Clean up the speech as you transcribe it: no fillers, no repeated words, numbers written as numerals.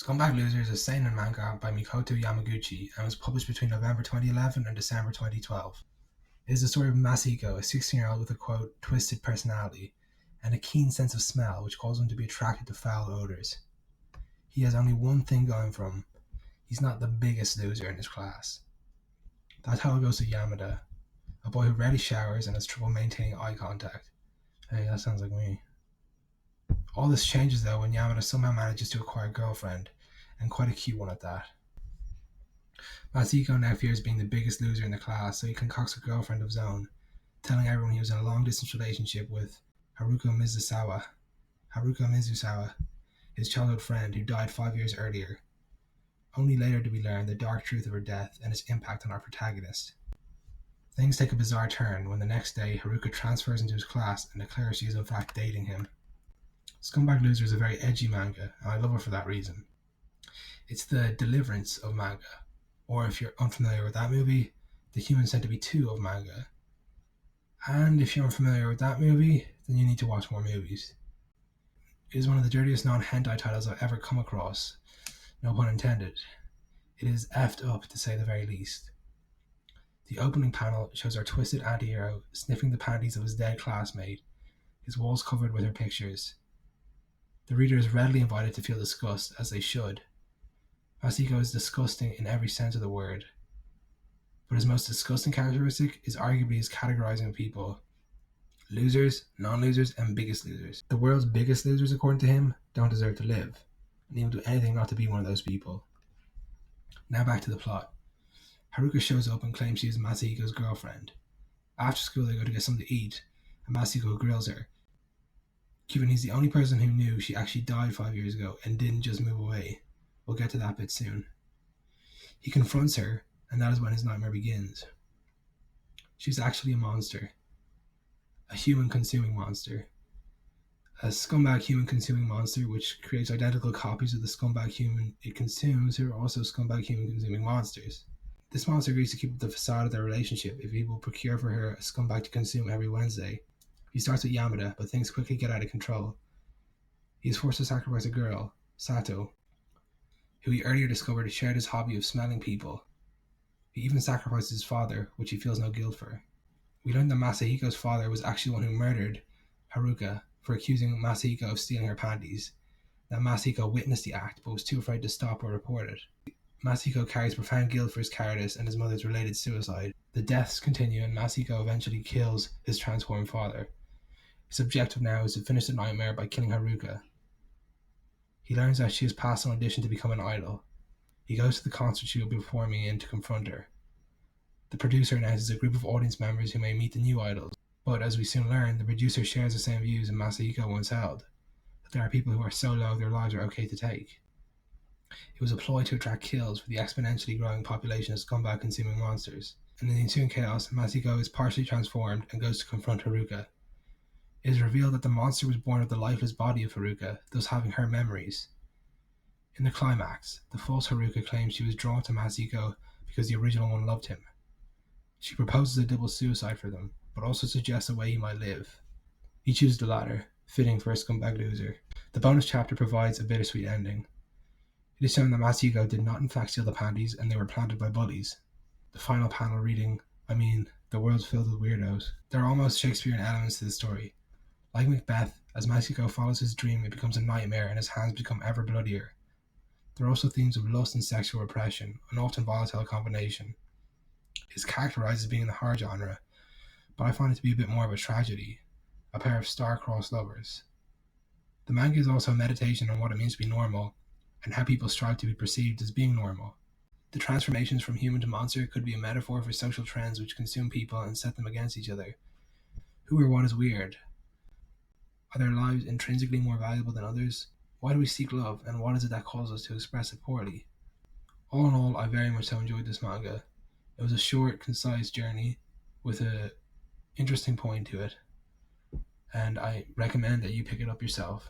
Scumbag Loser is a seinen manga by Mikoto Yamaguchi and was published between November 2011 and December 2012. It is the story of Masahiko, a 16-year-old with a quote, twisted personality and a keen sense of smell which causes him to be attracted to foul odors. He has only one thing going for him. He's not the biggest loser in his class. That's how it goes to Yamada, a boy who rarely showers and has trouble maintaining eye contact. Hey, that sounds like me. All this changes though when Yamada somehow manages to acquire a girlfriend, and quite a cute one at that. Masahiko now fears being the biggest loser in the class, so he concocts a girlfriend of his own, telling everyone he was in a long-distance relationship with Haruka Mizusawa, his childhood friend who died 5 years earlier. Only later do we learn the dark truth of her death and its impact on our protagonist. Things take a bizarre turn when the next day Haruka transfers into his class and declares she is in fact dating him. Scumbag Loser is a very edgy manga, and I love it for that reason. It's the Deliverance of manga, or if you're unfamiliar with that movie, The Human Centipede 2 of manga. And if you're unfamiliar with that movie, then you need to watch more movies. It is one of the dirtiest non-hentai titles I've ever come across, no pun intended. It is effed up to say the very least. The opening panel shows our twisted anti-hero sniffing the panties of his dead classmate, his walls covered with her pictures. The reader is readily invited to feel disgust, as they should. Masahiko is disgusting in every sense of the word. But his most disgusting characteristic is arguably his categorizing people. Losers, non-losers, and biggest losers. The world's biggest losers, according to him, don't deserve to live, and he will do anything not to be one of those people. Now back to the plot. Haruka shows up and claims she is Masahiko's girlfriend. After school they go to get something to eat, and Masahiko grills her. Given he's the only person who knew she actually died 5 years ago and didn't just move away. We'll get to that bit soon. He confronts her, and that is when his nightmare begins. She's actually a monster. A human-consuming monster. A scumbag human-consuming monster which creates identical copies of the scumbag human it consumes who are also scumbag human-consuming monsters. This monster agrees to keep up the facade of their relationship if he will procure for her a scumbag to consume every Wednesday. He starts with Yamada, but things quickly get out of control. He is forced to sacrifice a girl, Sato, who he earlier discovered shared his hobby of smelling people. He even sacrifices his father, which he feels no guilt for. We learn that Masahiko's father was actually the one who murdered Haruka for accusing Masahiko of stealing her panties. That Masahiko witnessed the act, but was too afraid to stop or report it. Masahiko carries profound guilt for his cowardice and his mother's related suicide. The deaths continue, and Masahiko eventually kills his transformed father. His objective now is to finish the nightmare by killing Haruka. He learns that she has passed an audition to become an idol. He goes to the concert she will be performing in to confront her. The producer announces a group of audience members who may meet the new idols, but as we soon learn, the producer shares the same views as Masahiko once held, that there are people who are so low their lives are okay to take. It was a ploy to attract kills for the exponentially growing population of scumbag consuming monsters, and in the ensuing chaos, Masahiko is partially transformed and goes to confront Haruka. It is revealed that the monster was born of the lifeless body of Haruka, thus having her memories. In the climax, the false Haruka claims she was drawn to Masahiko because the original one loved him. She proposes a double suicide for them, but also suggests a way he might live. He chooses the latter, fitting for a scumbag loser. The bonus chapter provides a bittersweet ending. It is shown that Masahiko did not in fact steal the panties and they were planted by bullies. The final panel reading, the world's filled with weirdos. There are almost Shakespearean elements to the story. Like Macbeth, as Masahiko follows his dream, it becomes a nightmare and his hands become ever bloodier. There are also themes of lust and sexual repression, an often volatile combination. It is characterized as being in the horror genre, but I find it to be a bit more of a tragedy, a pair of star-crossed lovers. The manga is also a meditation on what it means to be normal, and how people strive to be perceived as being normal. The transformations from human to monster could be a metaphor for social trends which consume people and set them against each other. Who or what is weird? Are their lives intrinsically more valuable than others? Why do we seek love, and what is it that causes us to express it poorly? All in all, I very much so enjoyed this manga. It was a short, concise journey with an interesting point to it, and I recommend that you pick it up yourself.